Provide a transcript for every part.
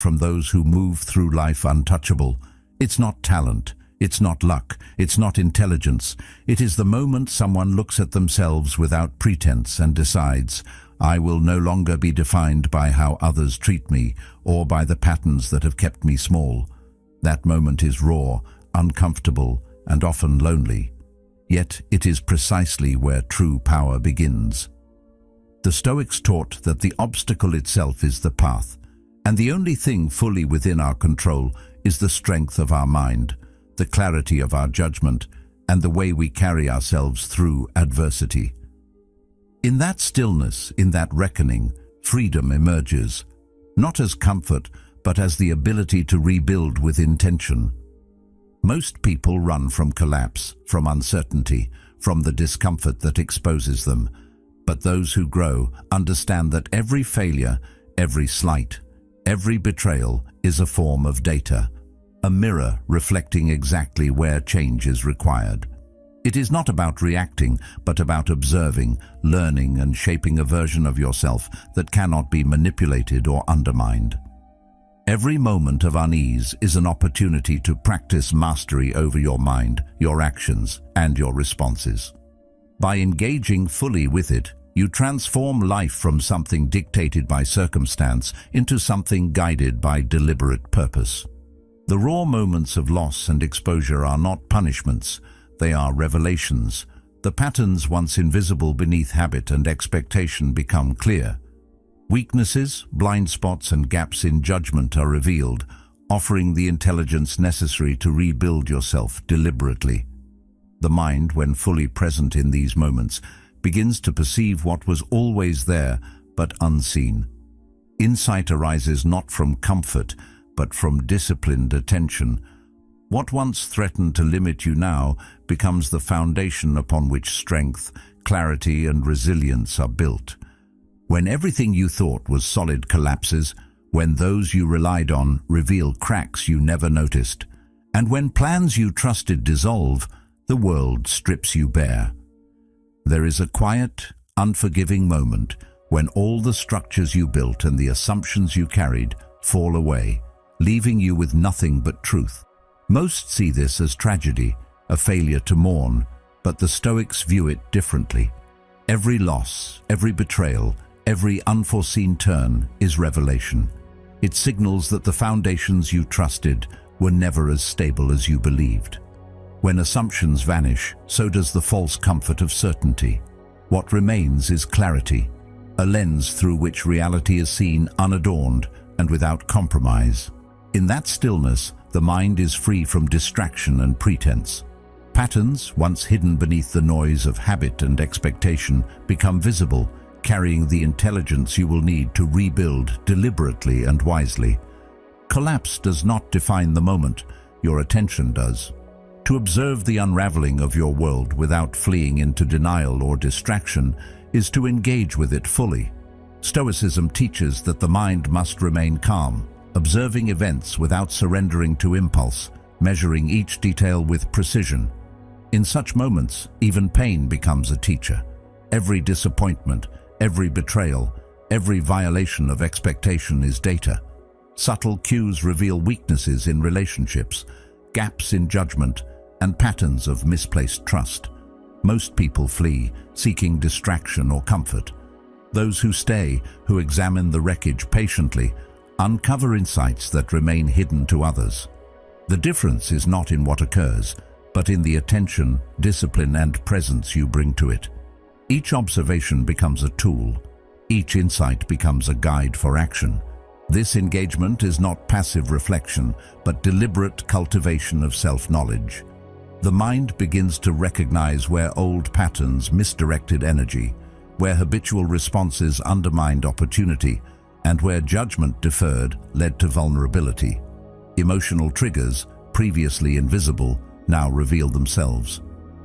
from those who move through life untouchable. It's not talent, it's not luck, it's not intelligence. It is the moment someone looks at themselves without pretense and decides, I will no longer be defined by how others treat me or by the patterns that have kept me small. That moment is raw, uncomfortable, and often lonely. Yet it is precisely where true power begins. The Stoics taught that the obstacle itself is the path, and the only thing fully within our control is the strength of our mind, the clarity of our judgment, and the way we carry ourselves through adversity. In that stillness, in that reckoning, freedom emerges, not as comfort, but as the ability to rebuild with intention. Most people run from collapse, from uncertainty, from the discomfort that exposes them. But those who grow understand that every failure, every slight, every betrayal is a form of data, a mirror reflecting exactly where change is required. It is not about reacting, but about observing, learning, and shaping a version of yourself that cannot be manipulated or undermined. Every moment of unease is an opportunity to practice mastery over your mind, your actions, and your responses. By engaging fully with it, you transform life from something dictated by circumstance into something guided by deliberate purpose. The raw moments of loss and exposure are not punishments, they are revelations. The patterns once invisible beneath habit and expectation become clear. Weaknesses, blind spots, and gaps in judgment are revealed, offering the intelligence necessary to rebuild yourself deliberately. The mind, when fully present in these moments, begins to perceive what was always there but unseen. Insight arises not from comfort, but from disciplined attention. What once threatened to limit you now becomes the foundation upon which strength, clarity, and resilience are built. When everything you thought was solid collapses, when those you relied on reveal cracks you never noticed, and when plans you trusted dissolve, the world strips you bare. There is a quiet, unforgiving moment when all the structures you built and the assumptions you carried fall away, leaving you with nothing but truth. Most see this as tragedy, a failure to mourn, but the Stoics view it differently. Every loss, every betrayal, every unforeseen turn is revelation. It signals that the foundations you trusted were never as stable as you believed. When assumptions vanish, so does the false comfort of certainty. What remains is clarity, a lens through which reality is seen unadorned and without compromise. In that stillness, the mind is free from distraction and pretense. Patterns, once hidden beneath the noise of habit and expectation, become visible, carrying the intelligence you will need to rebuild deliberately and wisely. Collapse does not define the moment, your attention does. To observe the unraveling of your world without fleeing into denial or distraction is to engage with it fully. Stoicism teaches that the mind must remain calm, observing events without surrendering to impulse, measuring each detail with precision. In such moments, even pain becomes a teacher. Every disappointment, every betrayal, every violation of expectation is data. Subtle cues reveal weaknesses in relationships, gaps in judgment, and patterns of misplaced trust. Most people flee, seeking distraction or comfort. Those who stay, who examine the wreckage patiently, uncover insights that remain hidden to others. The difference is not in what occurs, but in the attention, discipline, and presence you bring to it. Each observation becomes a tool. Each insight becomes a guide for action. This engagement is not passive reflection, but deliberate cultivation of self-knowledge. The mind begins to recognize where old patterns misdirected energy, where habitual responses undermined opportunity, and where judgment deferred led to vulnerability. Emotional triggers, previously invisible, now reveal themselves.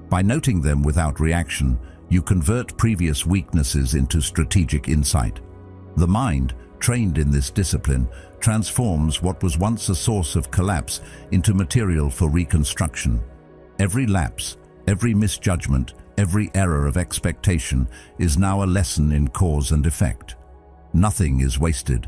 By noting them without reaction, you convert previous weaknesses into strategic insight. The mind, trained in this discipline, transforms what was once a source of collapse into material for reconstruction. Every lapse, every misjudgment, every error of expectation is now a lesson in cause and effect. Nothing is wasted.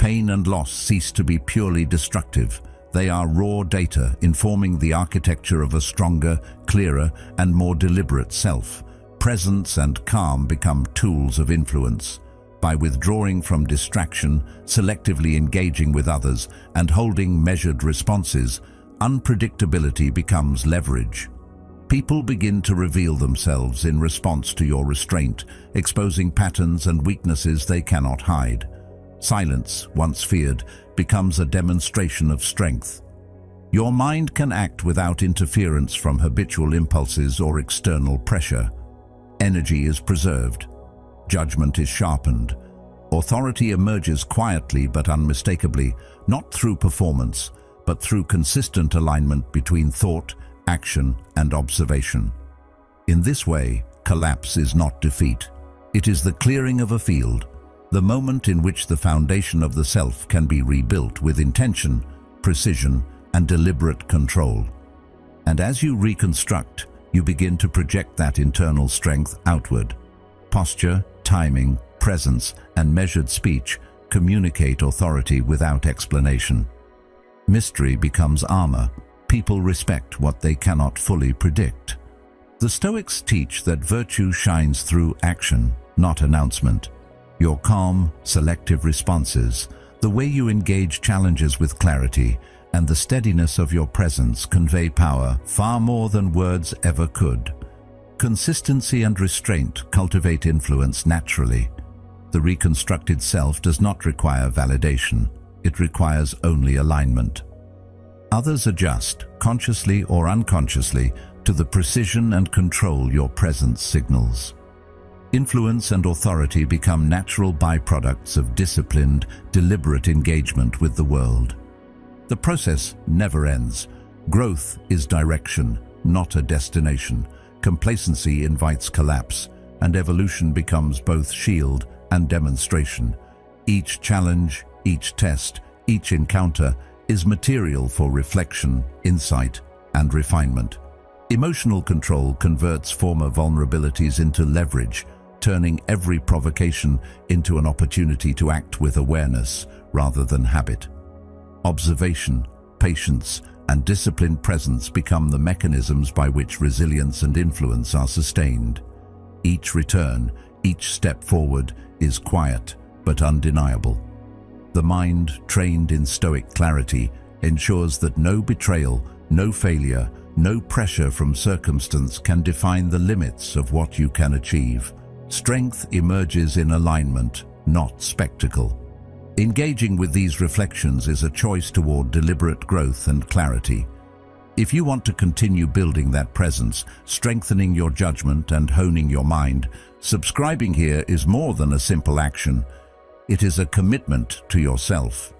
Pain and loss cease to be purely destructive. They are raw data informing the architecture of a stronger, clearer, and more deliberate self. Presence and calm become tools of influence. By withdrawing from distraction, selectively engaging with others, and holding measured responses, unpredictability becomes leverage. People begin to reveal themselves in response to your restraint, exposing patterns and weaknesses they cannot hide. Silence, once feared, becomes a demonstration of strength. Your mind can act without interference from habitual impulses or external pressure. Energy is preserved. Judgment is sharpened. Authority emerges quietly but unmistakably, not through performance, but through consistent alignment between thought, action, and observation. In this way, collapse is not defeat. It is the clearing of a field, the moment in which the foundation of the self can be rebuilt with intention, precision, and deliberate control. And as you reconstruct, you begin to project that internal strength outward. Posture, timing, presence, and measured speech communicate authority without explanation. Mystery becomes armor. People respect what they cannot fully predict. The Stoics teach that virtue shines through action, not announcement. Your calm, selective responses, the way you engage challenges with clarity, and the steadiness of your presence convey power far more than words ever could. Consistency and restraint cultivate influence naturally. The reconstructed self does not require validation. It requires only alignment. Others adjust, consciously or unconsciously, to the precision and control your presence signals. Influence and authority become natural byproducts of disciplined, deliberate engagement with the world. The process never ends. Growth is direction, not a destination. Complacency invites collapse, and evolution becomes both shield and demonstration. Each challenge, each test, each encounter is material for reflection, insight, and refinement. Emotional control converts former vulnerabilities into leverage, turning every provocation into an opportunity to act with awareness rather than habit. Observation, patience, and disciplined presence become the mechanisms by which resilience and influence are sustained. Each return, each step forward is quiet but undeniable. The mind, trained in Stoic clarity, ensures that no betrayal, no failure, no pressure from circumstance can define the limits of what you can achieve. Strength emerges in alignment, not spectacle. Engaging with these reflections is a choice toward deliberate growth and clarity. If you want to continue building that presence, strengthening your judgment and honing your mind, subscribing here is more than a simple action. It is a commitment to yourself.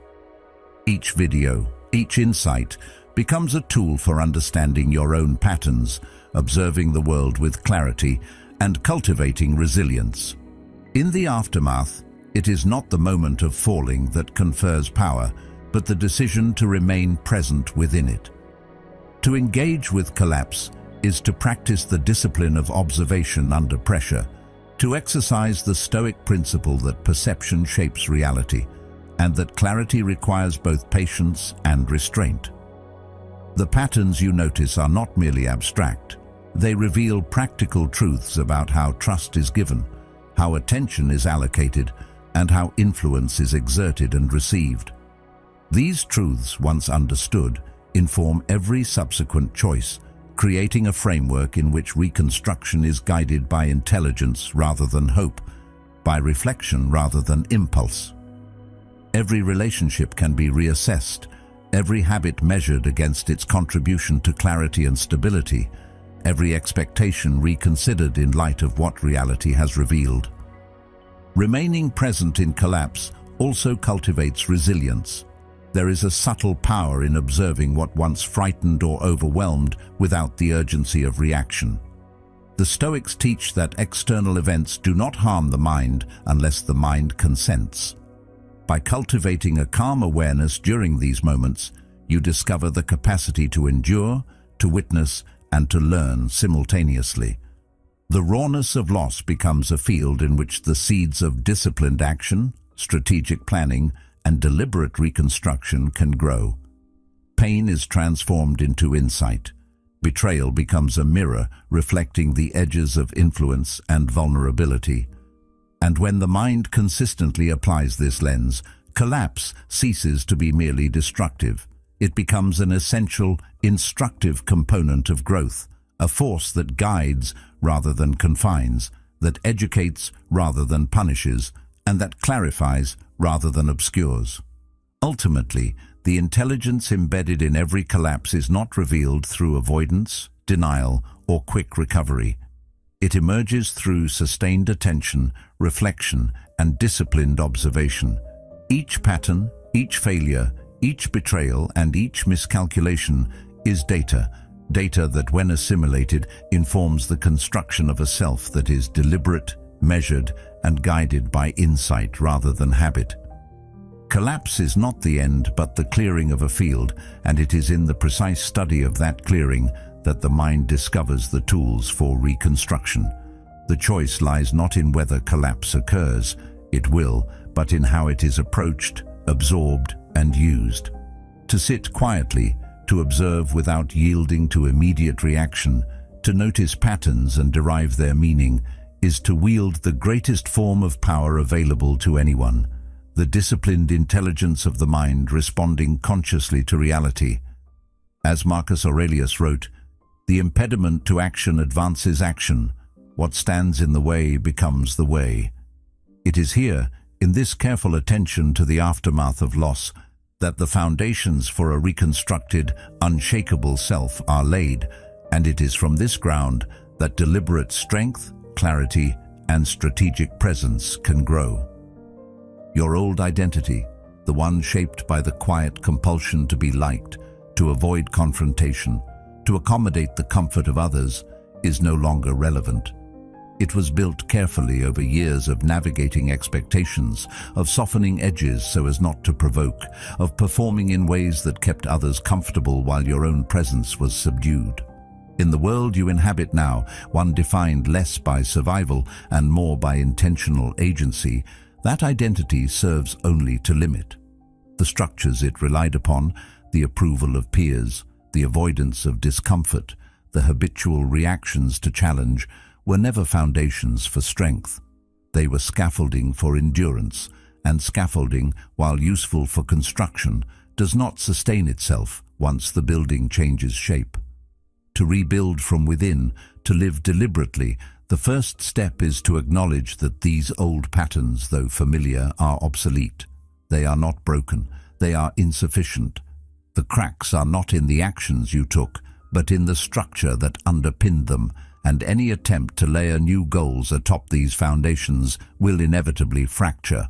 Each video, each insight, becomes a tool for understanding your own patterns, observing the world with clarity, and cultivating resilience. In the aftermath, it is not the moment of falling that confers power, but the decision to remain present within it. To engage with collapse is to practice the discipline of observation under pressure, to exercise the Stoic principle that perception shapes reality, and that clarity requires both patience and restraint. The patterns you notice are not merely abstract. They reveal practical truths about how trust is given, how attention is allocated, and how influence is exerted and received. These truths, once understood, inform every subsequent choice, creating a framework in which reconstruction is guided by intelligence rather than hope, by reflection rather than impulse. Every relationship can be reassessed, every habit measured against its contribution to clarity and stability, every expectation reconsidered in light of what reality has revealed. Remaining present in collapse also cultivates resilience. There is a subtle power in observing what once frightened or overwhelmed without the urgency of reaction. The Stoics teach that external events do not harm the mind unless the mind consents. By cultivating a calm awareness during these moments, you discover the capacity to endure, to witness, and to learn simultaneously. The rawness of loss becomes a field in which the seeds of disciplined action, strategic planning, and deliberate reconstruction can grow. Pain is transformed into insight. Betrayal becomes a mirror reflecting the edges of influence and vulnerability. And when the mind consistently applies this lens, collapse ceases to be merely destructive. It becomes an essential, instructive component of growth, a force that guides rather than confines, that educates rather than punishes, and that clarifies rather than obscures. Ultimately, the intelligence embedded in every collapse is not revealed through avoidance, denial, or quick recovery. It emerges through sustained attention, reflection, and disciplined observation. Each pattern, each failure, each betrayal, and each miscalculation is data that, when assimilated, informs the construction of a self that is deliberate, measured, and guided by insight rather than habit. Collapse is not the end, but the clearing of a field, and it is in the precise study of that clearing that the mind discovers the tools for reconstruction. The choice lies not in whether collapse occurs, it will, but in how it is approached, absorbed, and used. To sit quietly, to observe without yielding to immediate reaction, to notice patterns and derive their meaning, is to wield the greatest form of power available to anyone. The disciplined intelligence of the mind responding consciously to reality. As Marcus Aurelius wrote, "The impediment to action advances action. What stands in the way becomes the way." It is here, in this careful attention to the aftermath of loss, that the foundations for a reconstructed, unshakable self are laid, and it is from this ground that deliberate strength, clarity, and strategic presence can grow. Your old identity, the one shaped by the quiet compulsion to be liked, to avoid confrontation, to accommodate the comfort of others, is no longer relevant. It was built carefully over years of navigating expectations, of softening edges so as not to provoke, of performing in ways that kept others comfortable while your own presence was subdued. In the world you inhabit now, one defined less by survival and more by intentional agency, that identity serves only to limit. The structures it relied upon, the approval of peers, the avoidance of discomfort, the habitual reactions to challenge, were never foundations for strength. They were scaffolding for endurance, and scaffolding, while useful for construction, does not sustain itself once the building changes shape. To rebuild from within, to live deliberately, the first step is to acknowledge that these old patterns, though familiar, are obsolete. They are not broken, they are insufficient. The cracks are not in the actions you took, but in the structure that underpinned them, and any attempt to layer new goals atop these foundations will inevitably fracture.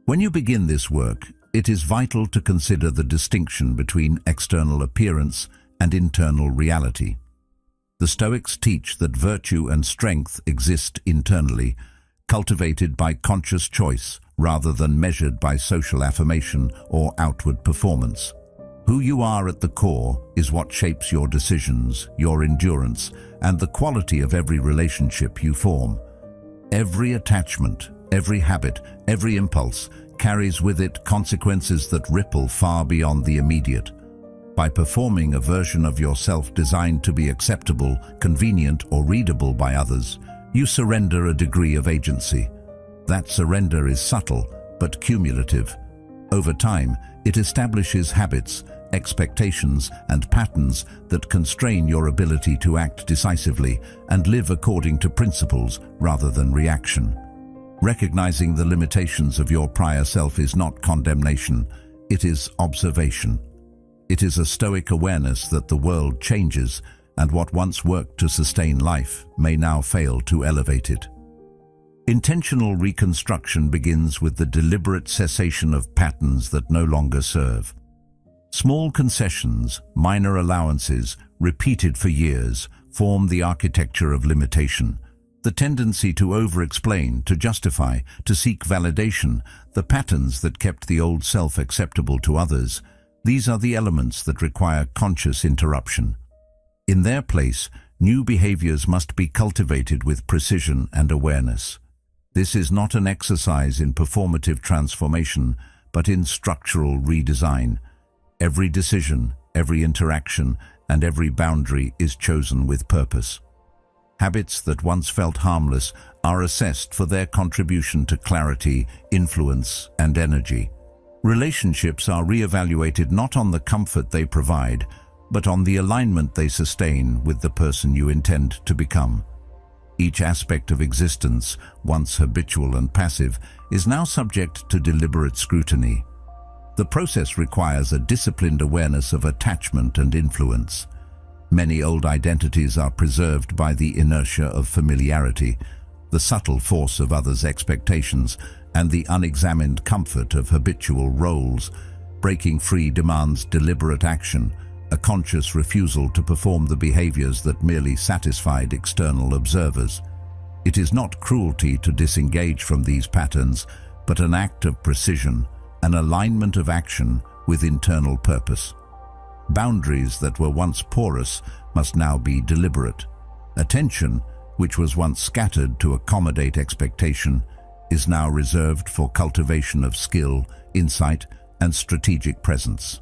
When you begin this work, it is vital to consider the distinction between external appearance and internal reality. The Stoics teach that virtue and strength exist internally, cultivated by conscious choice rather than measured by social affirmation or outward performance. Who you are at the core is what shapes your decisions, your endurance, and the quality of every relationship you form. Every attachment, every habit, every impulse carries with it consequences that ripple far beyond the immediate. By performing a version of yourself designed to be acceptable, convenient, or readable by others, you surrender a degree of agency. That surrender is subtle, but cumulative. Over time, it establishes habits, expectations, and patterns that constrain your ability to act decisively and live according to principles rather than reaction. Recognizing the limitations of your prior self is not condemnation, it is observation. It is a Stoic awareness that the world changes, and what once worked to sustain life may now fail to elevate it. Intentional reconstruction begins with the deliberate cessation of patterns that no longer serve. Small concessions, minor allowances, repeated for years, form the architecture of limitation. The tendency to over-explain, to justify, to seek validation, the patterns that kept the old self acceptable to others, these are the elements that require conscious interruption. In their place, new behaviors must be cultivated with precision and awareness. This is not an exercise in performative transformation, but in structural redesign. Every decision, every interaction, and every boundary is chosen with purpose. Habits that once felt harmless are assessed for their contribution to clarity, influence, and energy. Relationships are re-evaluated not on the comfort they provide, but on the alignment they sustain with the person you intend to become. Each aspect of existence, once habitual and passive, is now subject to deliberate scrutiny. The process requires a disciplined awareness of attachment and influence. Many old identities are preserved by the inertia of familiarity, the subtle force of others' expectations, and the unexamined comfort of habitual roles. Breaking free demands deliberate action, a conscious refusal to perform the behaviors that merely satisfied external observers. It is not cruelty to disengage from these patterns, but an act of precision, an alignment of action with internal purpose. Boundaries that were once porous must now be deliberate. Attention, which was once scattered to accommodate expectation, is now reserved for cultivation of skill, insight, and strategic presence.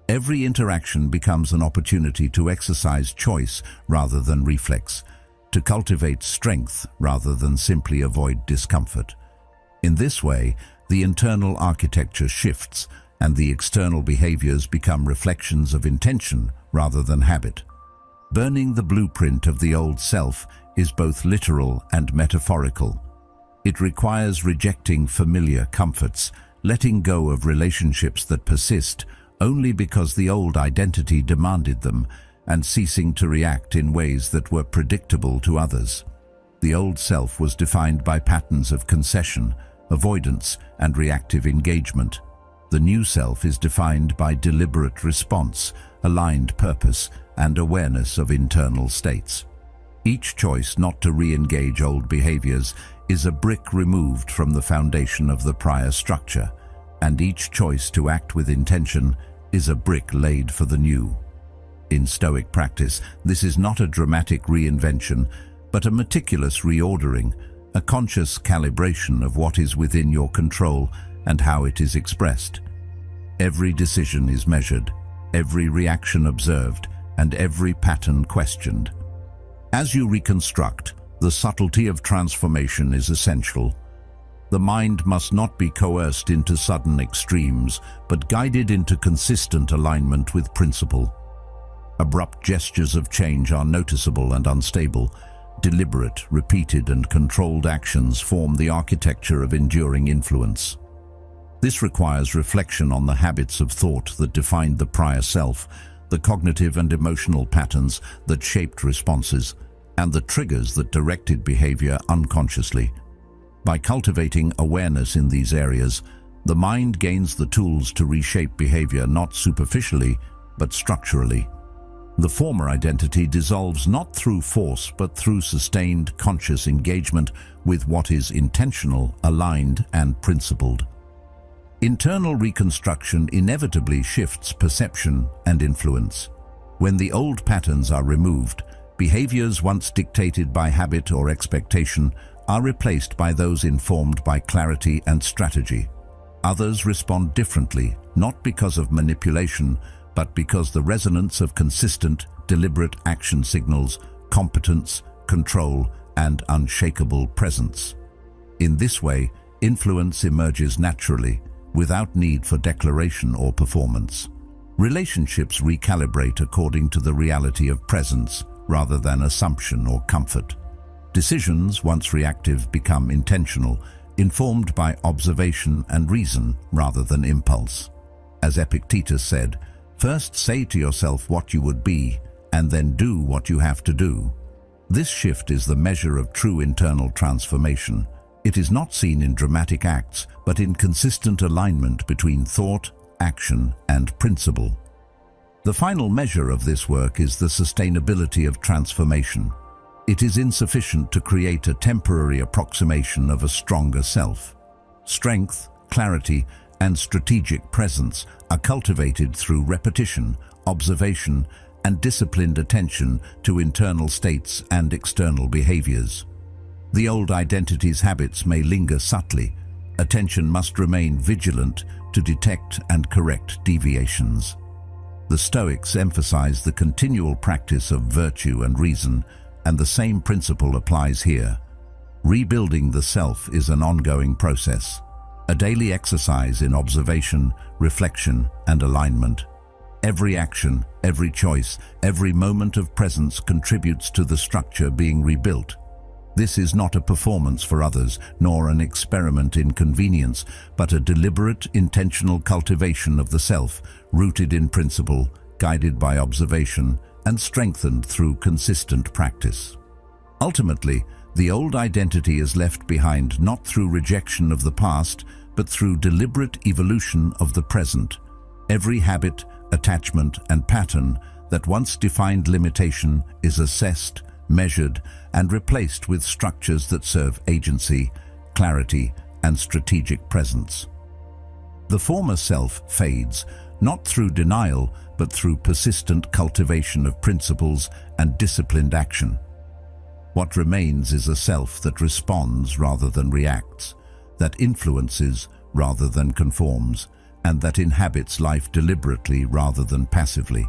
Every interaction becomes an opportunity to exercise choice rather than reflex, to cultivate strength rather than simply avoid discomfort. In this way, the internal architecture shifts, and the external behaviors become reflections of intention rather than habit. Burning the blueprint of the old self is both literal and metaphorical. It requires rejecting familiar comforts, letting go of relationships that persist only because the old identity demanded them, and ceasing to react in ways that were predictable to others. The old self was defined by patterns of concession, avoidance, and reactive engagement. The new self is defined by deliberate response, aligned purpose, and awareness of internal states. Each choice not to re-engage old behaviors is a brick removed from the foundation of the prior structure, and each choice to act with intention is a brick laid for the new. In Stoic practice, this is not a dramatic reinvention, but a meticulous reordering, a conscious calibration of what is within your control and how it is expressed. Every decision is measured, every reaction observed, and every pattern questioned. As you reconstruct, the subtlety of transformation is essential. The mind must not be coerced into sudden extremes, but guided into consistent alignment with principle. Abrupt gestures of change are noticeable and unstable. Deliberate, repeated, and controlled actions form the architecture of enduring influence. This requires reflection on the habits of thought that defined the prior self, the cognitive and emotional patterns that shaped responses, and the triggers that directed behavior unconsciously. By cultivating awareness in these areas, the mind gains the tools to reshape behavior not superficially, but structurally. The former identity dissolves not through force, but through sustained, conscious engagement with what is intentional, aligned, and principled. Internal reconstruction inevitably shifts perception and influence. When the old patterns are removed, behaviors once dictated by habit or expectation are replaced by those informed by clarity and strategy. Others respond differently, not because of manipulation, but because the resonance of consistent, deliberate action signals competence, control, and unshakable presence. In this way, influence emerges naturally, without need for declaration or performance. Relationships recalibrate according to the reality of presence, rather than assumption or comfort. Decisions, once reactive, become intentional, informed by observation and reason rather than impulse. As Epictetus said, "First say to yourself what you would be, and then do what you have to do." This shift is the measure of true internal transformation. It is not seen in dramatic acts, but in consistent alignment between thought, action, and principle. The final measure of this work is the sustainability of transformation. It is insufficient to create a temporary approximation of a stronger self. Strength, clarity, and strategic presence are cultivated through repetition, observation, and disciplined attention to internal states and external behaviors. The old identity's habits may linger subtly. Attention must remain vigilant, to detect and correct deviations. The Stoics emphasize the continual practice of virtue and reason, and the same principle applies here. Rebuilding the self is an ongoing process, a daily exercise in observation, reflection, and alignment. Every action, every choice, every moment of presence contributes to the structure being rebuilt. This is not a performance for others, nor an experiment in convenience, but a deliberate, intentional cultivation of the self, rooted in principle, guided by observation, and strengthened through consistent practice. Ultimately, the old identity is left behind not through rejection of the past, but through deliberate evolution of the present. Every habit, attachment, and pattern that once defined limitation is assessed, measured, and replaced with structures that serve agency, clarity, and strategic presence. The former self fades, not through denial, but through persistent cultivation of principles and disciplined action. What remains is a self that responds rather than reacts, that influences rather than conforms, and that inhabits life deliberately rather than passively.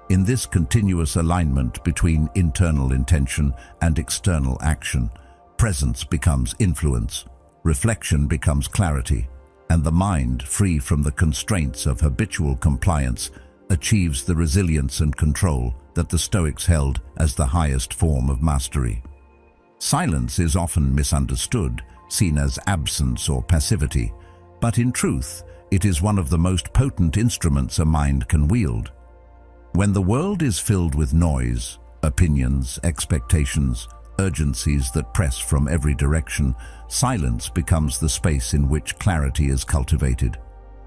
In this continuous alignment between internal intention and external action, presence becomes influence, reflection becomes clarity, and the mind, free from the constraints of habitual compliance, achieves the resilience and control that the Stoics held as the highest form of mastery. Silence is often misunderstood, seen as absence or passivity, but in truth, it is one of the most potent instruments a mind can wield. When the world is filled with noise, opinions, expectations, urgencies that press from every direction, silence becomes the space in which clarity is cultivated.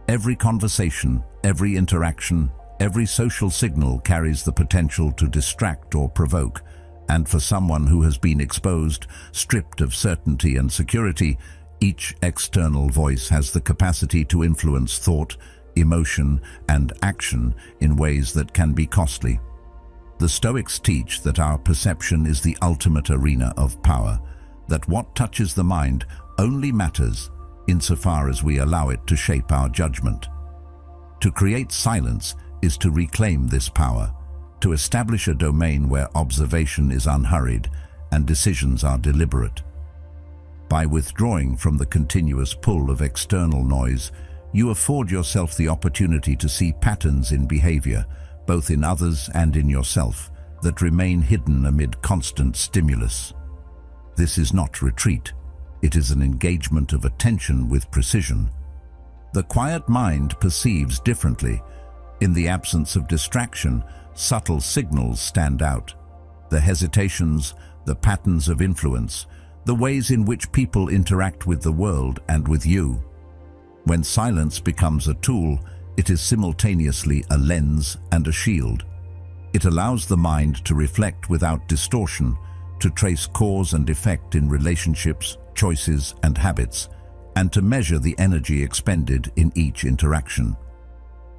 Every conversation, every interaction, every social signal carries the potential to distract or provoke, and for someone who has been exposed, stripped of certainty and security, each external voice has the capacity to influence thought, emotion, and action in ways that can be costly. The Stoics teach that our perception is the ultimate arena of power, that what touches the mind only matters insofar as we allow it to shape our judgment. To create silence is to reclaim this power, to establish a domain where observation is unhurried and decisions are deliberate. By withdrawing from the continuous pull of external noise, you afford yourself the opportunity to see patterns in behavior, both in others and in yourself, that remain hidden amid constant stimulus. This is not retreat. It is an engagement of attention with precision. The quiet mind perceives differently. In the absence of distraction, subtle signals stand out. The hesitations, the patterns of influence, the ways in which people interact with the world and with you. When silence becomes a tool, it is simultaneously a lens and a shield. It allows the mind to reflect without distortion, to trace cause and effect in relationships, choices, and habits, and to measure the energy expended in each interaction.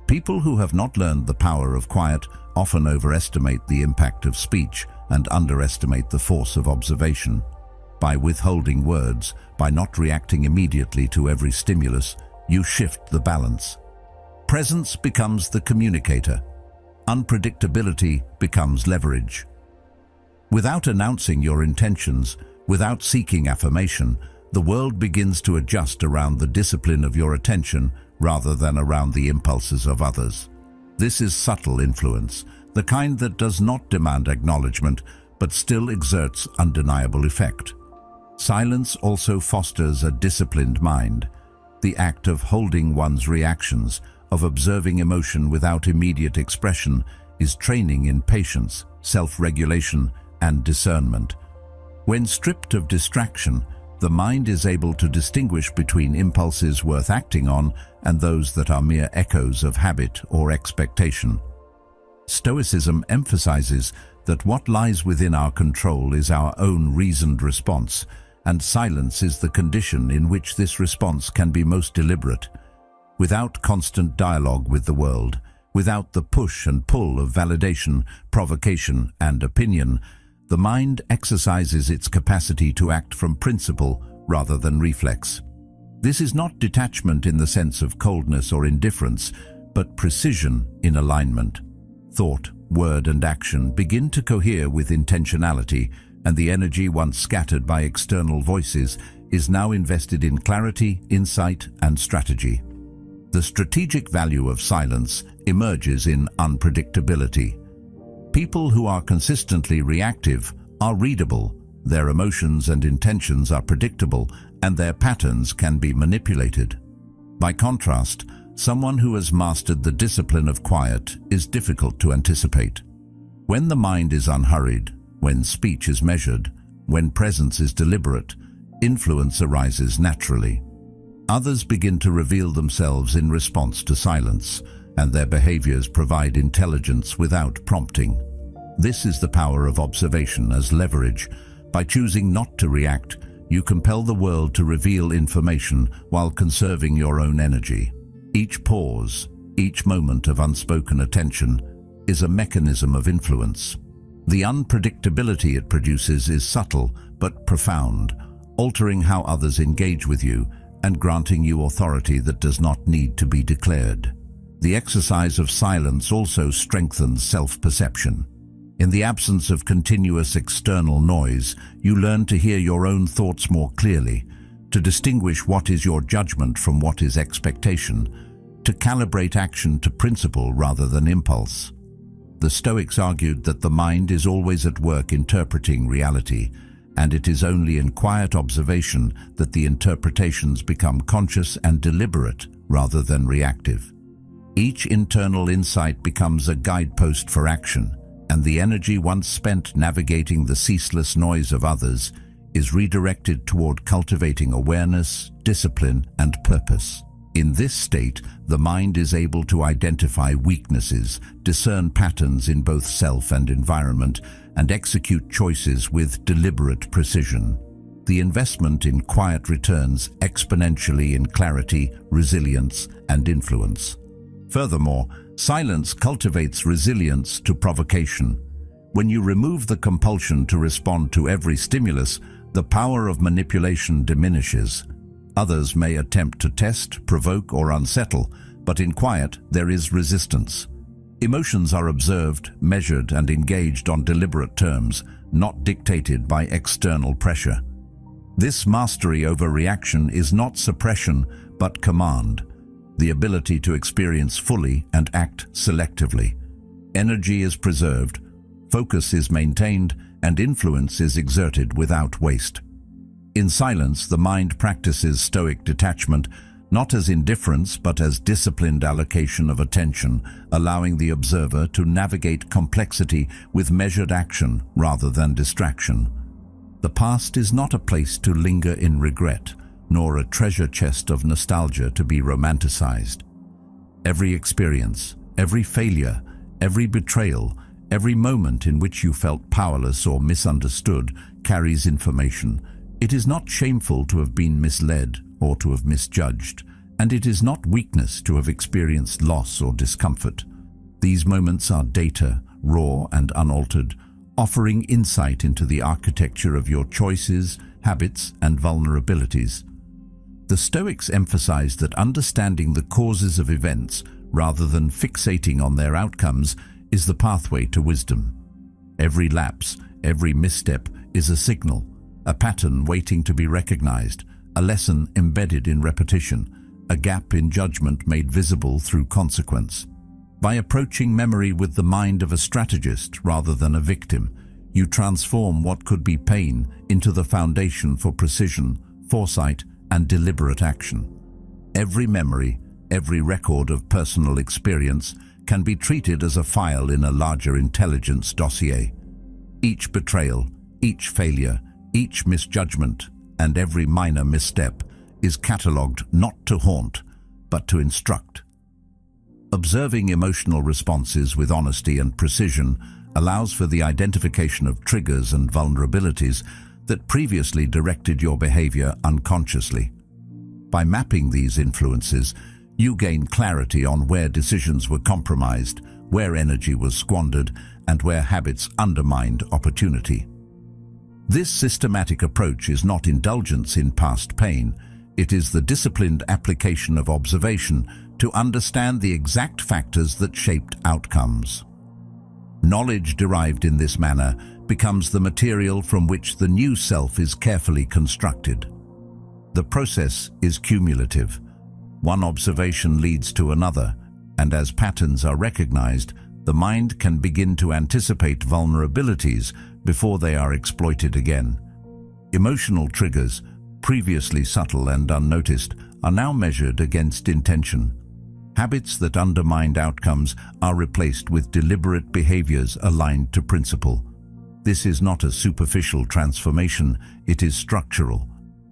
People who have not learned the power of quiet often overestimate the impact of speech and underestimate the force of observation. By withholding words, by not reacting immediately to every stimulus, you shift the balance. Presence becomes the communicator. Unpredictability becomes leverage. Without announcing your intentions, without seeking affirmation, the world begins to adjust around the discipline of your attention rather than around the impulses of others. This is subtle influence, the kind that does not demand acknowledgement but still exerts undeniable effect. Silence also fosters a disciplined mind. The act of holding one's reactions, of observing emotion without immediate expression, is training in patience, self-regulation, and discernment. When stripped of distraction, the mind is able to distinguish between impulses worth acting on and those that are mere echoes of habit or expectation. Stoicism emphasizes that what lies within our control is our own reasoned response, and silence is the condition in which this response can be most deliberate. Without constant dialogue with the world, without the push and pull of validation, provocation, and opinion, the mind exercises its capacity to act from principle rather than reflex. This is not detachment in the sense of coldness or indifference, but precision in alignment. Thought, word, and action begin to cohere with intentionality, and the energy once scattered by external voices is now invested in clarity, insight, and strategy. The strategic value of silence emerges in unpredictability. People who are consistently reactive are readable, their emotions and intentions are predictable, and their patterns can be manipulated. By contrast, someone who has mastered the discipline of quiet is difficult to anticipate. When the mind is unhurried, when speech is measured, when presence is deliberate, influence arises naturally. Others begin to reveal themselves in response to silence, and their behaviors provide intelligence without prompting. This is the power of observation as leverage. By choosing not to react, you compel the world to reveal information while conserving your own energy. Each pause, each moment of unspoken attention, is a mechanism of influence. The unpredictability it produces is subtle but profound, altering how others engage with you and granting you authority that does not need to be declared. The exercise of silence also strengthens self-perception. In the absence of continuous external noise, you learn to hear your own thoughts more clearly, to distinguish what is your judgment from what is expectation, to calibrate action to principle rather than impulse. The Stoics argued that the mind is always at work interpreting reality, and it is only in quiet observation that the interpretations become conscious and deliberate rather than reactive. Each internal insight becomes a guidepost for action, and the energy once spent navigating the ceaseless noise of others is redirected toward cultivating awareness, discipline, and purpose. In this state, the mind is able to identify weaknesses, discern patterns in both self and environment, and execute choices with deliberate precision. The investment in quiet returns exponentially in clarity, resilience, and influence. Furthermore, silence cultivates resilience to provocation. When you remove the compulsion to respond to every stimulus, the power of manipulation diminishes. Others may attempt to test, provoke, or unsettle, but in quiet there is resistance. Emotions are observed, measured, and engaged on deliberate terms, not dictated by external pressure. This mastery over reaction is not suppression, but command, the ability to experience fully and act selectively. Energy is preserved, focus is maintained, and influence is exerted without waste. In silence, the mind practices Stoic detachment, not as indifference but as disciplined allocation of attention, allowing the observer to navigate complexity with measured action rather than distraction. The past is not a place to linger in regret, nor a treasure chest of nostalgia to be romanticized. Every experience, every failure, every betrayal, every moment in which you felt powerless or misunderstood carries information. It is not shameful to have been misled or to have misjudged, and it is not weakness to have experienced loss or discomfort. These moments are data, raw and unaltered, offering insight into the architecture of your choices, habits, and vulnerabilities. The Stoics emphasize that understanding the causes of events rather than fixating on their outcomes is the pathway to wisdom. Every lapse, every misstep is a signal, a pattern waiting to be recognized, a lesson embedded in repetition, a gap in judgment made visible through consequence. By approaching memory with the mind of a strategist rather than a victim, you transform what could be pain into the foundation for precision, foresight, and deliberate action. Every memory, every record of personal experience can be treated as a file in a larger intelligence dossier. Each betrayal, each failure, each misjudgment, and every minor misstep is catalogued not to haunt, but to instruct. Observing emotional responses with honesty and precision allows for the identification of triggers and vulnerabilities that previously directed your behavior unconsciously. By mapping these influences, you gain clarity on where decisions were compromised, where energy was squandered, and where habits undermined opportunity. This systematic approach is not indulgence in past pain, It is the disciplined application of observation to understand the exact factors that shaped outcomes. Knowledge derived in this manner becomes the material from which the new self is carefully constructed. The process is cumulative. One observation leads to another, and as patterns are recognized, the mind can begin to anticipate vulnerabilities before they are exploited again. Emotional triggers, previously subtle and unnoticed, are now measured against intention. Habits that undermined outcomes are replaced with deliberate behaviors aligned to principle. This is not a superficial transformation, it is structural.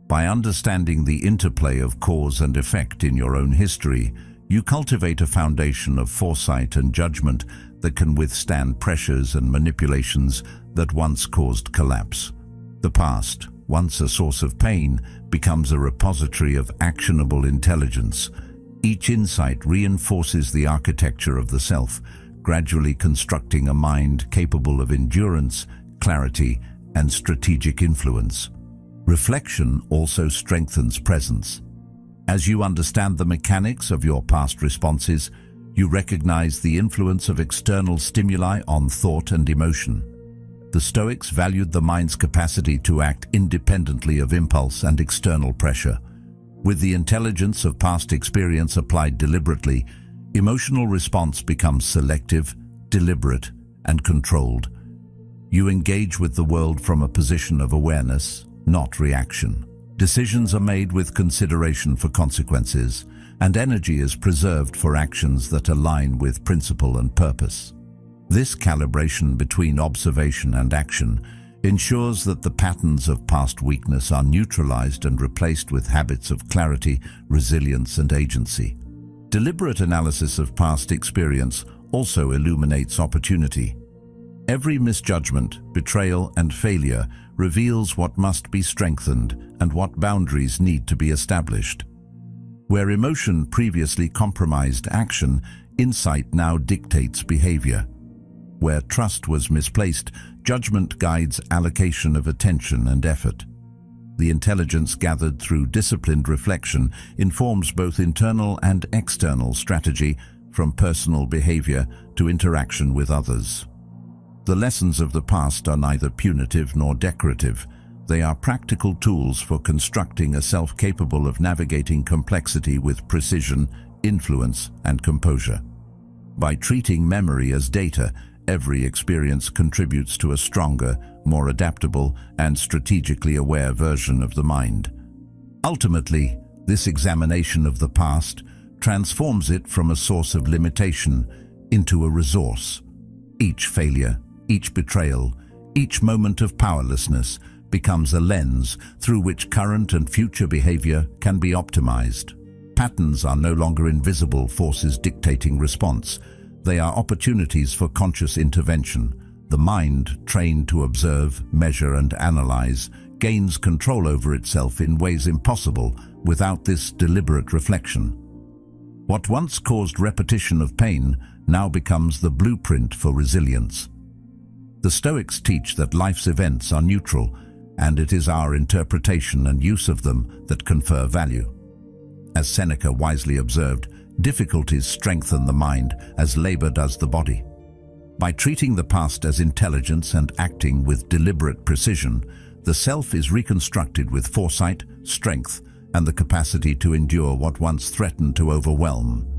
By understanding the interplay of cause and effect in your own history, you cultivate a foundation of foresight and judgment that can withstand pressures and manipulations that once caused collapse. The past, once a source of pain, becomes a repository of actionable intelligence. Each insight reinforces the architecture of the self, gradually constructing a mind capable of endurance, clarity, and strategic influence. Reflection also strengthens presence. As you understand the mechanics of your past responses, you recognize the influence of external stimuli on thought and emotion. The Stoics valued the mind's capacity to act independently of impulse and external pressure. With the intelligence of past experience applied deliberately, emotional response becomes selective, deliberate, and controlled. You engage with the world from a position of awareness, not reaction. Decisions are made with consideration for consequences, and energy is preserved for actions that align with principle and purpose. This calibration between observation and action ensures that the patterns of past weakness are neutralized and replaced with habits of clarity, resilience, and agency. Deliberate analysis of past experience also illuminates opportunity. Every misjudgment, betrayal, and failure reveals what must be strengthened and what boundaries need to be established. Where emotion previously compromised action, insight now dictates behavior. Where trust was misplaced, judgment guides allocation of attention and effort. The intelligence gathered through disciplined reflection informs both internal and external strategy, from personal behavior to interaction with others. The lessons of the past are neither punitive nor decorative. They are practical tools for constructing a self capable of navigating complexity with precision, influence, and composure. By treating memory as data, every experience contributes to a stronger, more adaptable, and strategically aware version of the mind. Ultimately, this examination of the past transforms it from a source of limitation into a resource. Each failure, each betrayal, each moment of powerlessness becomes a lens through which current and future behavior can be optimized. Patterns are no longer invisible forces dictating response. They are opportunities for conscious intervention. The mind, trained to observe, measure, and analyze, gains control over itself in ways impossible without this deliberate reflection. What once caused repetition of pain now becomes the blueprint for resilience. The Stoics teach that life's events are neutral, and it is our interpretation and use of them that confer value. As Seneca wisely observed, difficulties strengthen the mind as labor does the body. By treating the past as intelligence and acting with deliberate precision, the self is reconstructed with foresight, strength, and the capacity to endure what once threatened to overwhelm.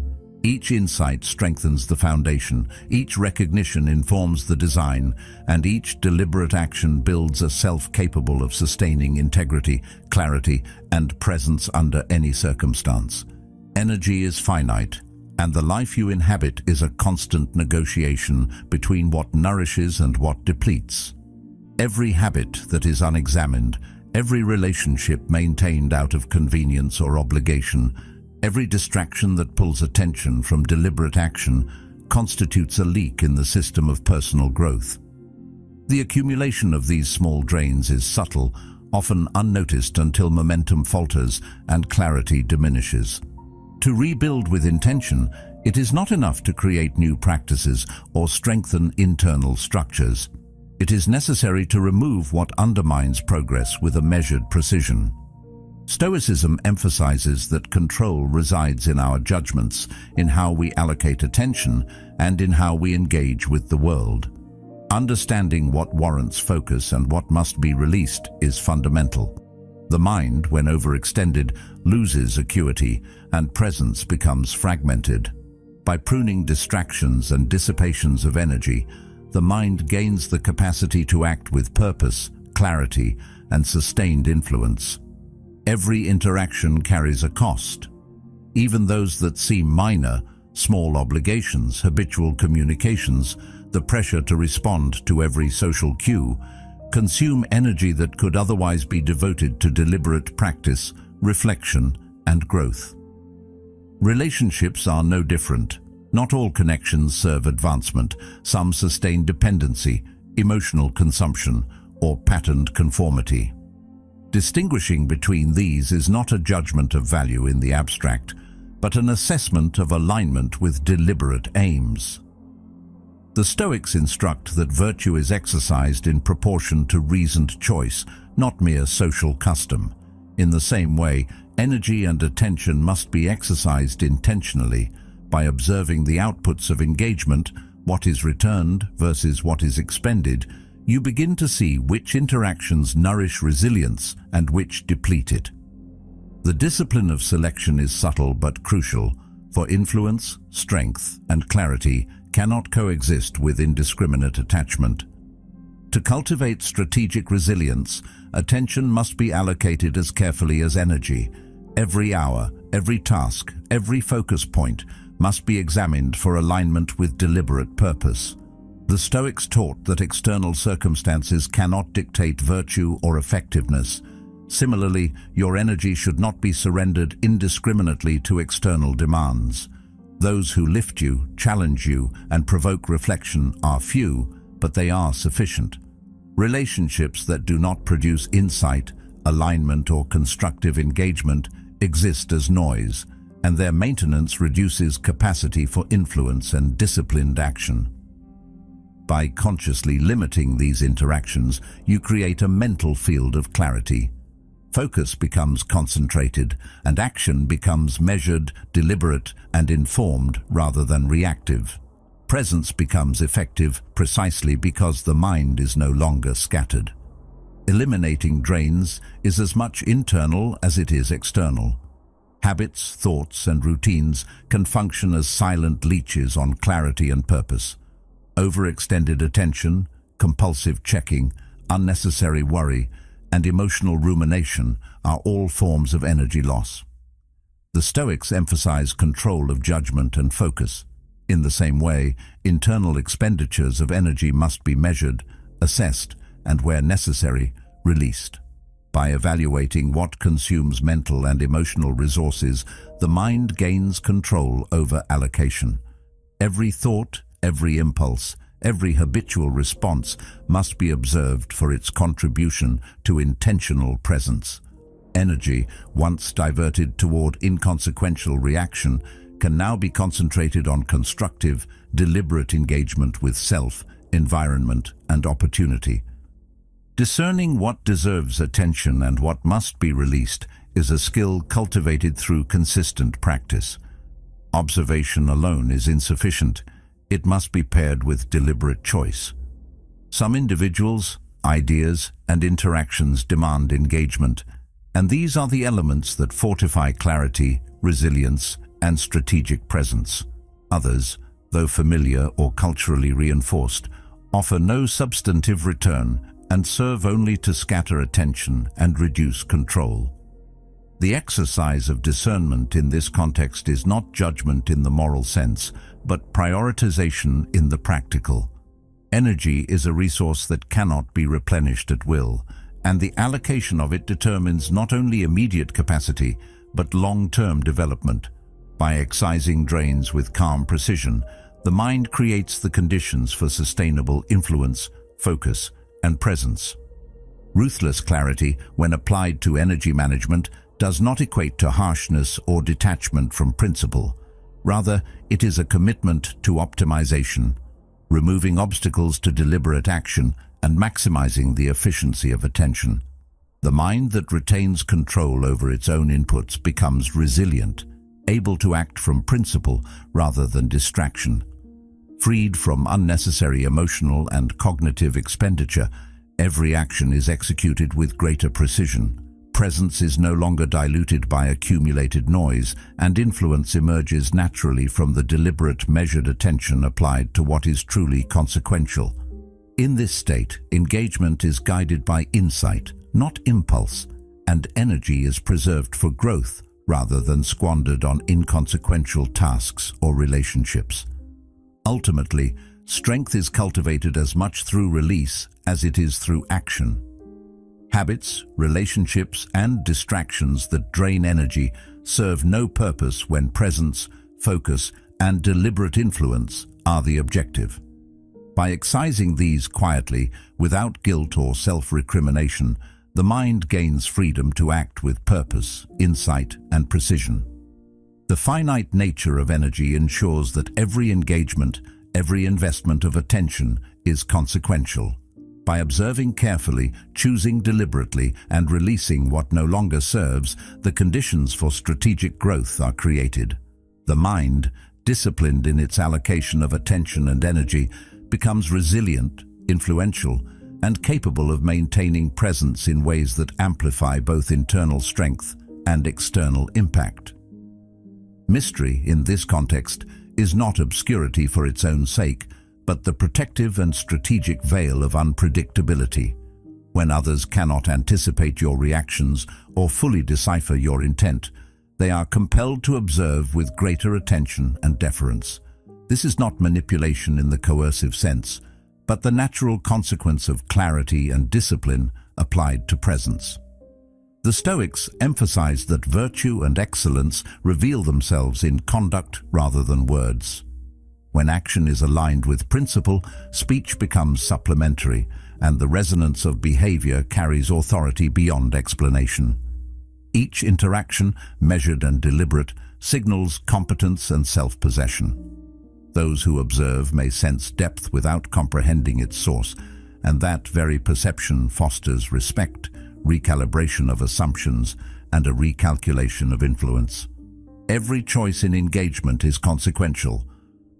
Each insight strengthens the foundation, each recognition informs the design, and each deliberate action builds a self capable of sustaining integrity, clarity, and presence under any circumstance. Energy is finite, and the life you inhabit is a constant negotiation between what nourishes and what depletes. Every habit that is unexamined, every relationship maintained out of convenience or obligation, every distraction that pulls attention from deliberate action constitutes a leak in the system of personal growth. The accumulation of these small drains is subtle, often unnoticed until momentum falters and clarity diminishes. To rebuild with intention, it is not enough to create new practices or strengthen internal structures. It is necessary to remove what undermines progress with a measured precision. Stoicism emphasizes that control resides in our judgments, in how we allocate attention, and in how we engage with the world. Understanding what warrants focus and what must be released is fundamental. The mind, when overextended, loses acuity and presence becomes fragmented. By pruning distractions and dissipations of energy, the mind gains the capacity to act with purpose, clarity, and sustained influence. Every interaction carries a cost. Even those that seem minor, small obligations, habitual communications, the pressure to respond to every social cue, consume energy that could otherwise be devoted to deliberate practice, reflection, and growth. Relationships are no different. Not all connections serve advancement. Some sustain dependency, emotional consumption, or patterned conformity. Distinguishing between these is not a judgment of value in the abstract, but an assessment of alignment with deliberate aims. The Stoics instruct that virtue is exercised in proportion to reasoned choice, not mere social custom. In the same way, energy and attention must be exercised intentionally. By observing the outputs of engagement, what is returned versus what is expended, you begin to see which interactions nourish resilience and which deplete it. The discipline of selection is subtle but crucial, for influence, strength, and clarity cannot coexist with indiscriminate attachment. To cultivate strategic resilience, attention must be allocated as carefully as energy. Every hour, every task, every focus point must be examined for alignment with deliberate purpose. The Stoics taught that external circumstances cannot dictate virtue or effectiveness. Similarly, your energy should not be surrendered indiscriminately to external demands. Those who lift you, challenge you, and provoke reflection are few, but they are sufficient. Relationships that do not produce insight, alignment, or constructive engagement exist as noise, and their maintenance reduces capacity for influence and disciplined action. By consciously limiting these interactions, you create a mental field of clarity. Focus becomes concentrated, and action becomes measured, deliberate, and informed rather than reactive. Presence becomes effective precisely because the mind is no longer scattered. Eliminating drains is as much internal as it is external. Habits, thoughts, and routines can function as silent leeches on clarity and purpose. Overextended attention, compulsive checking, unnecessary worry, and emotional rumination are all forms of energy loss. The Stoics emphasize control of judgment and focus. In the same way, internal expenditures of energy must be measured, assessed, and where necessary, released. By evaluating what consumes mental and emotional resources, the mind gains control over allocation. Every thought, every impulse, every habitual response must be observed for its contribution to intentional presence. Energy, once diverted toward inconsequential reaction, can now be concentrated on constructive, deliberate engagement with self, environment, and opportunity. Discerning what deserves attention and what must be released is a skill cultivated through consistent practice. Observation alone is insufficient. It must be paired with deliberate choice. Some individuals, ideas, and interactions demand engagement, and these are the elements that fortify clarity, resilience, and strategic presence. Others, though familiar or culturally reinforced, offer no substantive return and serve only to scatter attention and reduce control. The exercise of discernment in this context is not judgment in the moral sense, but prioritization in the practical. Energy is a resource that cannot be replenished at will, and the allocation of it determines not only immediate capacity, but long-term development. By excising drains with calm precision, the mind creates the conditions for sustainable influence, focus, and presence. Ruthless clarity, when applied to energy management, does not equate to harshness or detachment from principle. Rather, it is a commitment to optimization, removing obstacles to deliberate action and maximizing the efficiency of attention. The mind that retains control over its own inputs becomes resilient, able to act from principle rather than distraction. Freed from unnecessary emotional and cognitive expenditure, every action is executed with greater precision. Presence is no longer diluted by accumulated noise, and influence emerges naturally from the deliberate, measured attention applied to what is truly consequential. In this state, engagement is guided by insight, not impulse, and energy is preserved for growth rather than squandered on inconsequential tasks or relationships. Ultimately, strength is cultivated as much through release as it is through action. Habits, relationships, and distractions that drain energy serve no purpose when presence, focus, and deliberate influence are the objective. By excising these quietly, without guilt or self-recrimination, the mind gains freedom to act with purpose, insight, and precision. The finite nature of energy ensures that every engagement, every investment of attention is consequential. By observing carefully, choosing deliberately, and releasing what no longer serves, the conditions for strategic growth are created. The mind, disciplined in its allocation of attention and energy, becomes resilient, influential, and capable of maintaining presence in ways that amplify both internal strength and external impact. Mystery, in this context, is not obscurity for its own sake, but the protective and strategic veil of unpredictability. When others cannot anticipate your reactions or fully decipher your intent, they are compelled to observe with greater attention and deference. This is not manipulation in the coercive sense, but the natural consequence of clarity and discipline applied to presence. The Stoics emphasized that virtue and excellence reveal themselves in conduct rather than words. When action is aligned with principle, speech becomes supplementary, and the resonance of behavior carries authority beyond explanation. Each interaction, measured and deliberate, signals competence and self-possession. Those who observe may sense depth without comprehending its source, and that very perception fosters respect, recalibration of assumptions, and a recalculation of influence. Every choice in engagement is consequential.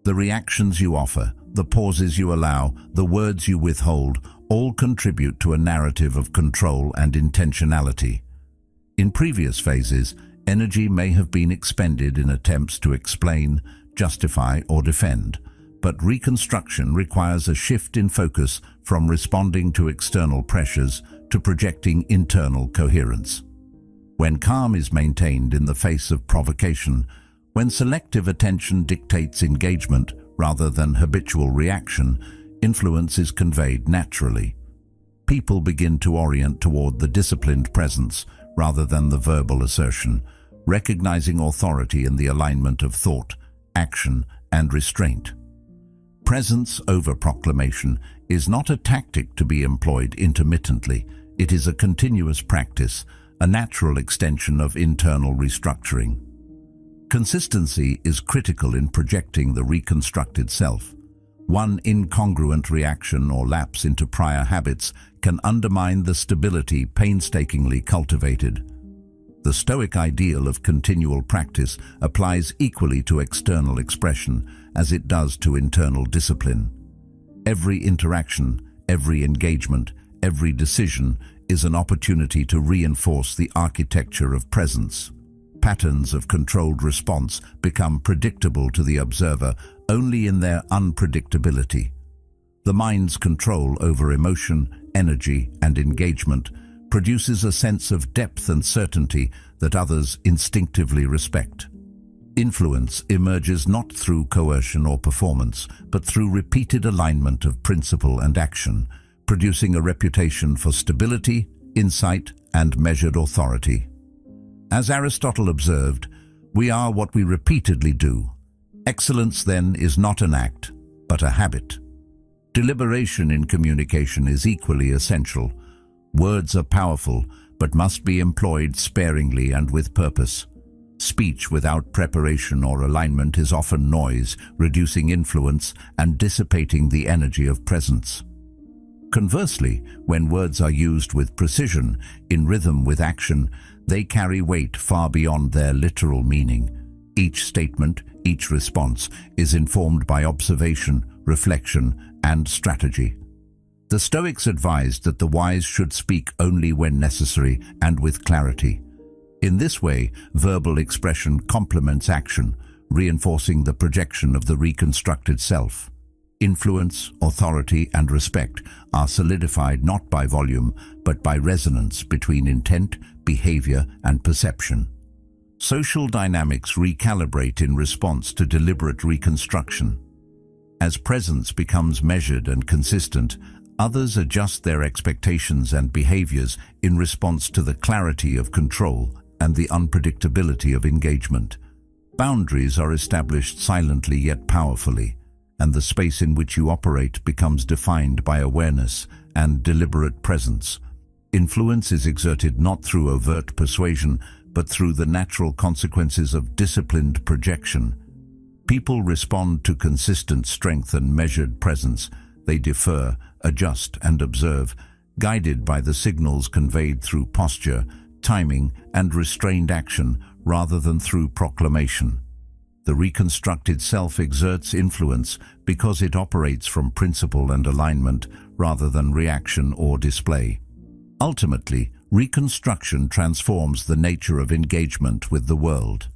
The reactions you offer, the pauses you allow, the words you withhold, all contribute to a narrative of control and intentionality. In previous phases, energy may have been expended in attempts to explain, justify, or defend, but reconstruction requires a shift in focus from responding to external pressures to projecting internal coherence. When calm is maintained in the face of provocation, when selective attention dictates engagement rather than habitual reaction, influence is conveyed naturally. People begin to orient toward the disciplined presence rather than the verbal assertion, recognizing authority in the alignment of thought, action, and restraint. Presence over proclamation is not a tactic to be employed intermittently. It is a continuous practice, a natural extension of internal restructuring. Consistency is critical in projecting the reconstructed self. One incongruent reaction or lapse into prior habits can undermine the stability painstakingly cultivated. The Stoic ideal of continual practice applies equally to external expression as it does to internal discipline. Every interaction, every engagement, every decision is an opportunity to reinforce the architecture of presence. Patterns of controlled response become predictable to the observer only in their unpredictability. The mind's control over emotion, energy, and engagement produces a sense of depth and certainty that others instinctively respect. Influence emerges not through coercion or performance, but through repeated alignment of principle and action, producing a reputation for stability, insight, and measured authority. As Aristotle observed, we are what we repeatedly do. Excellence, then, is not an act, but a habit. Deliberation in communication is equally essential. Words are powerful, but must be employed sparingly and with purpose. Speech without preparation or alignment is often noise, reducing influence and dissipating the energy of presence. Conversely, when words are used with precision, in rhythm with action, they carry weight far beyond their literal meaning. Each statement, each response, is informed by observation, reflection, and strategy. The Stoics advised that the wise should speak only when necessary and with clarity. In this way, verbal expression complements action, reinforcing the projection of the reconstructed self. Influence, authority, and respect are solidified not by volume, but by resonance between intent, behavior, and perception. Social dynamics recalibrate in response to deliberate reconstruction. As presence becomes measured and consistent, others adjust their expectations and behaviors in response to the clarity of control and the unpredictability of engagement. Boundaries are established silently yet powerfully, and the space in which you operate becomes defined by awareness and deliberate presence. Influence is exerted not through overt persuasion, but through the natural consequences of disciplined projection. People respond to consistent strength and measured presence. They defer, adjust, and observe, guided by the signals conveyed through posture, timing, and restrained action rather than through proclamation. The reconstructed self exerts influence because it operates from principle and alignment rather than reaction or display. Ultimately, reconstruction transforms the nature of engagement with the world.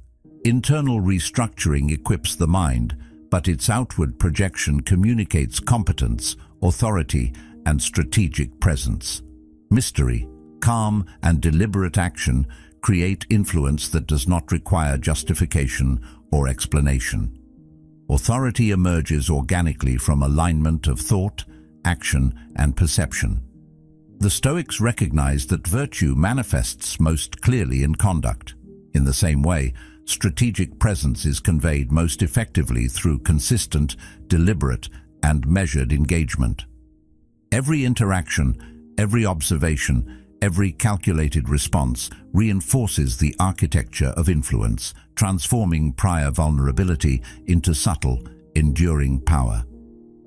Internal restructuring equips the mind, but its outward projection communicates competence, authority, and strategic presence. Mystery, calm, and deliberate action create influence that does not require justification or explanation. Authority emerges organically from alignment of thought, action, and perception. The Stoics recognized that virtue manifests most clearly in conduct. In the same way, strategic presence is conveyed most effectively through consistent, deliberate, and measured engagement. Every interaction, every observation, every calculated response reinforces the architecture of influence, transforming prior vulnerability into subtle, enduring power.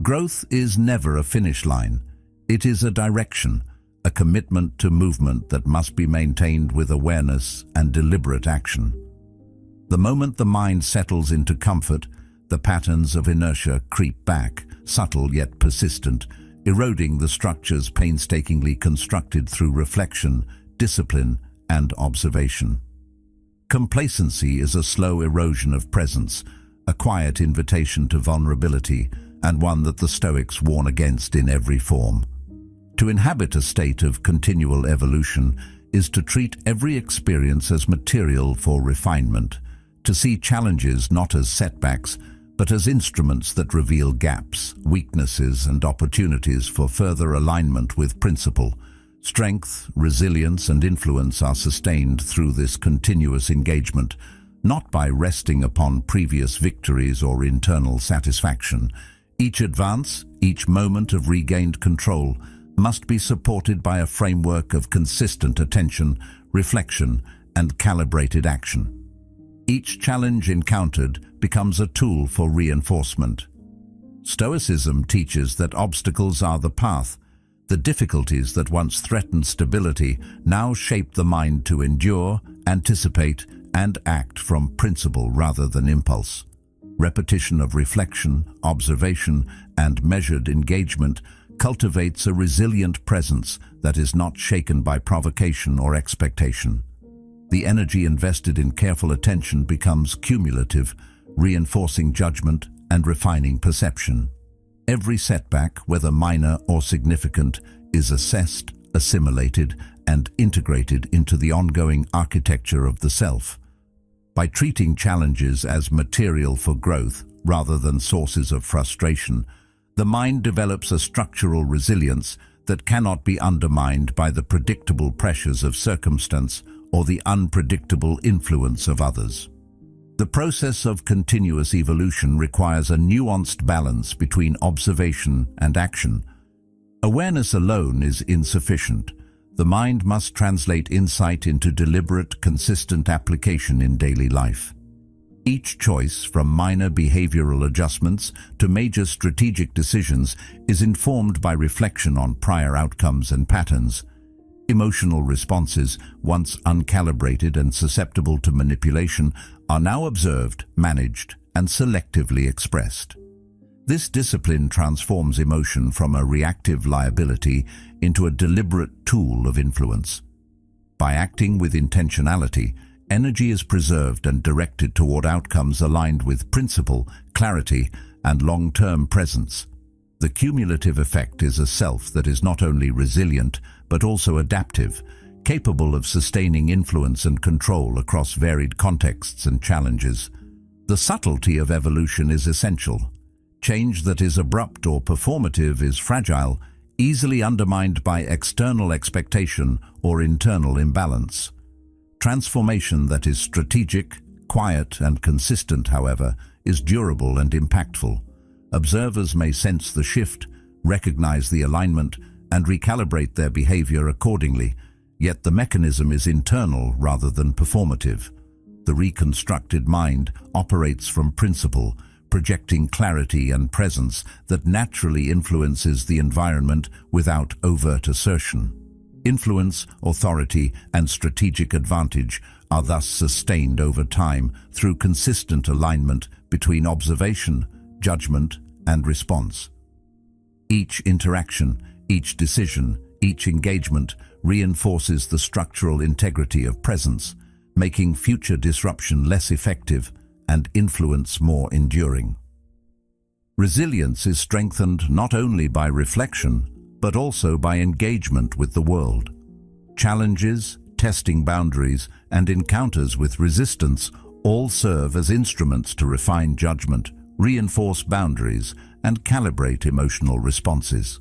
Growth is never a finish line. It is a direction, a commitment to movement that must be maintained with awareness and deliberate action. The moment the mind settles into comfort, the patterns of inertia creep back, subtle yet persistent, eroding the structures painstakingly constructed through reflection, discipline, and observation. Complacency is a slow erosion of presence, a quiet invitation to vulnerability, and one that the Stoics warn against in every form. To inhabit a state of continual evolution is to treat every experience as material for refinement, to see challenges not as setbacks, but as instruments that reveal gaps, weaknesses, and opportunities for further alignment with principle. Strength, resilience, and influence are sustained through this continuous engagement, not by resting upon previous victories or internal satisfaction. Each advance, each moment of regained control, must be supported by a framework of consistent attention, reflection, and calibrated action. Each challenge encountered becomes a tool for reinforcement. Stoicism teaches that obstacles are the path. The difficulties that once threatened stability now shape the mind to endure, anticipate, and act from principle rather than impulse. Repetition of reflection, observation, and measured engagement cultivates a resilient presence that is not shaken by provocation or expectation. The energy invested in careful attention becomes cumulative, reinforcing judgment and refining perception. Every setback, whether minor or significant, is assessed, assimilated, and integrated into the ongoing architecture of the self. By treating challenges as material for growth rather than sources of frustration, the mind develops a structural resilience that cannot be undermined by the predictable pressures of circumstance or the unpredictable influence of others. The process of continuous evolution requires a nuanced balance between observation and action. Awareness alone is insufficient. The mind must translate insight into deliberate, consistent application in daily life. Each choice, from minor behavioral adjustments to major strategic decisions, is informed by reflection on prior outcomes and patterns. Emotional responses, once uncalibrated and susceptible to manipulation, are now observed, managed, and selectively expressed. This discipline transforms emotion from a reactive liability into a deliberate tool of influence. By acting with intentionality, energy is preserved and directed toward outcomes aligned with principle, clarity, and long-term presence. The cumulative effect is a self that is not only resilient, but also adaptive, capable of sustaining influence and control across varied contexts and challenges. The subtlety of evolution is essential. Change that is abrupt or performative is fragile, easily undermined by external expectation or internal imbalance. Transformation that is strategic, quiet, and consistent, however, is durable and impactful. Observers may sense the shift, recognize the alignment, and recalibrate their behavior accordingly, yet the mechanism is internal rather than performative. The reconstructed mind operates from principle, projecting clarity and presence that naturally influences the environment without overt assertion. Influence, authority, and strategic advantage are thus sustained over time through consistent alignment between observation, judgment, and response. Each interaction, each decision, each engagement reinforces the structural integrity of presence, making future disruption less effective and influence more enduring. Resilience is strengthened not only by reflection, but also by engagement with the world. Challenges, testing boundaries, and encounters with resistance all serve as instruments to refine judgment, reinforce boundaries, and calibrate emotional responses.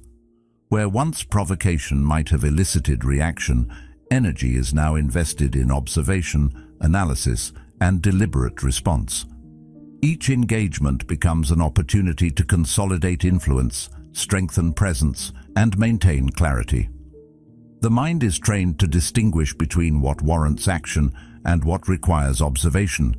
Where once provocation might have elicited reaction, energy is now invested in observation, analysis, and deliberate response. Each engagement becomes an opportunity to consolidate influence, strengthen presence, and maintain clarity. The mind is trained to distinguish between what warrants action and what requires observation,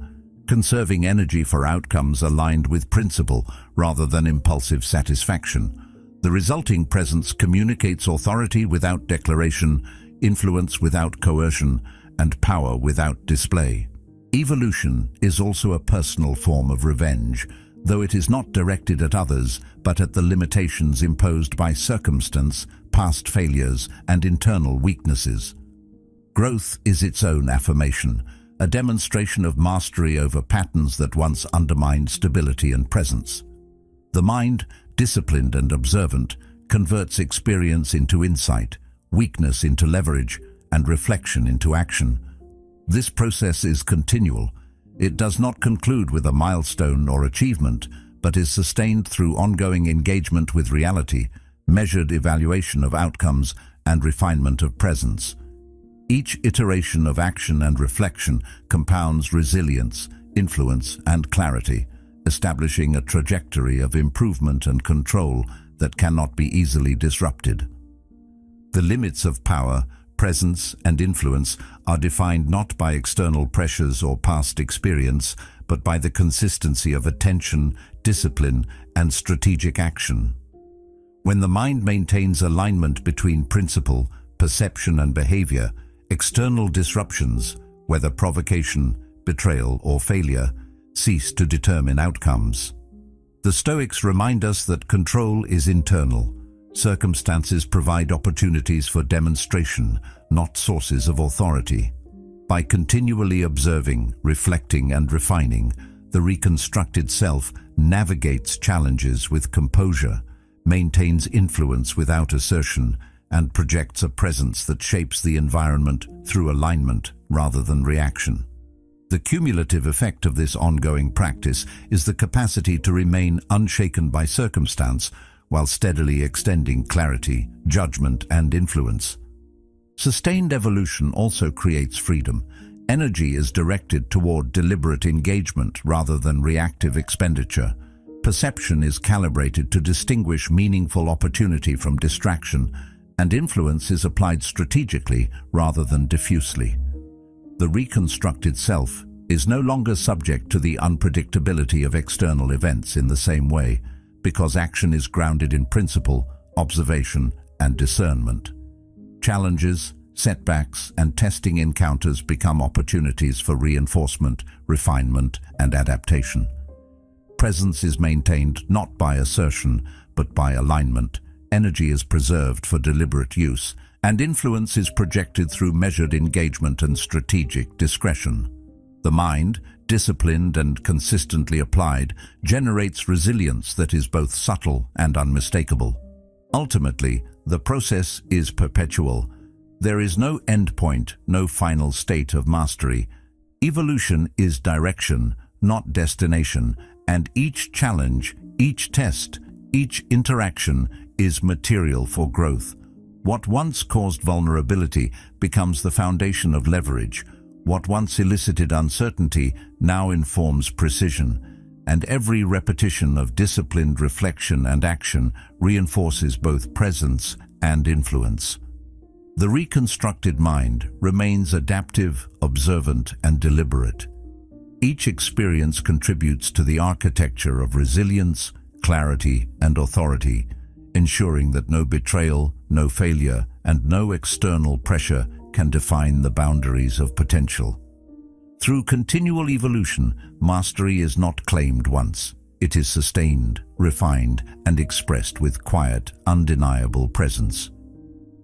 conserving energy for outcomes aligned with principle rather than impulsive satisfaction. The resulting presence communicates authority without declaration, influence without coercion, and power without display. Evolution is also a personal form of revenge, though it is not directed at others, but at the limitations imposed by circumstance, past failures, and internal weaknesses. Growth is its own affirmation, a demonstration of mastery over patterns that once undermined stability and presence. The mind, disciplined and observant, converts experience into insight, weakness into leverage, and reflection into action. This process is continual. It does not conclude with a milestone or achievement, but is sustained through ongoing engagement with reality, measured evaluation of outcomes, and refinement of presence. Each iteration of action and reflection compounds resilience, influence, and clarity, establishing a trajectory of improvement and control that cannot be easily disrupted. The limits of power, presence, and influence are defined not by external pressures or past experience, but by the consistency of attention, discipline, and strategic action. When the mind maintains alignment between principle, perception, and behavior, external disruptions, whether provocation, betrayal, or failure, cease to determine outcomes. The Stoics remind us that control is internal. Circumstances provide opportunities for demonstration, not sources of authority. By continually observing, reflecting, and refining, the reconstructed self navigates challenges with composure, maintains influence without assertion, and projects a presence that shapes the environment through alignment rather than reaction. The cumulative effect of this ongoing practice is the capacity to remain unshaken by circumstance while steadily extending clarity, judgment, and influence. Sustained evolution also creates freedom. Energy is directed toward deliberate engagement rather than reactive expenditure. Perception is calibrated to distinguish meaningful opportunity from distraction, and influence is applied strategically rather than diffusely. The reconstructed self, is no longer subject to the unpredictability of external events in the same way, because action is grounded in principle, observation, and discernment. Challenges, setbacks, and testing encounters become opportunities for reinforcement, refinement, and adaptation. Presence is maintained not by assertion, but by alignment. Energy is preserved for deliberate use, and influence is projected through measured engagement and strategic discretion. The mind, disciplined and consistently applied, generates resilience that is both subtle and unmistakable. Ultimately, the process is perpetual. There is no endpoint, no final state of mastery. Evolution is direction, not destination, and each challenge, each test, each interaction is material for growth. What once caused vulnerability becomes the foundation of leverage. What once elicited uncertainty now informs precision, and every repetition of disciplined reflection and action reinforces both presence and influence. The reconstructed mind remains adaptive, observant, and deliberate. Each experience contributes to the architecture of resilience, clarity, and authority, ensuring that no betrayal, no failure, and no external pressure can define the boundaries of potential. Through continual evolution, mastery is not claimed once. It is sustained, refined, and expressed with quiet, undeniable presence.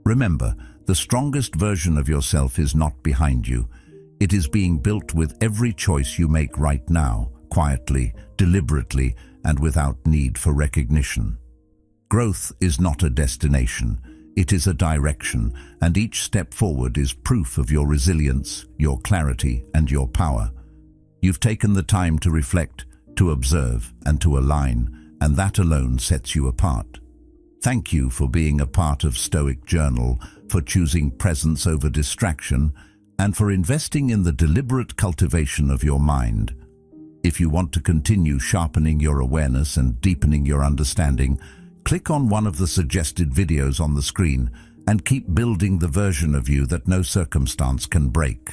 Remember, the strongest version of yourself is not behind you. It is being built with every choice you make right now, quietly, deliberately, and without need for recognition. Growth is not a destination. It is a direction, and each step forward is proof of your resilience, your clarity, and your power. You've taken the time to reflect, to observe, and to align, and that alone sets you apart. Thank you for being a part of Stoic Journal, for choosing presence over distraction, and for investing in the deliberate cultivation of your mind. If you want to continue sharpening your awareness and deepening your understanding, click on one of the suggested videos on the screen and keep building the version of you that no circumstance can break.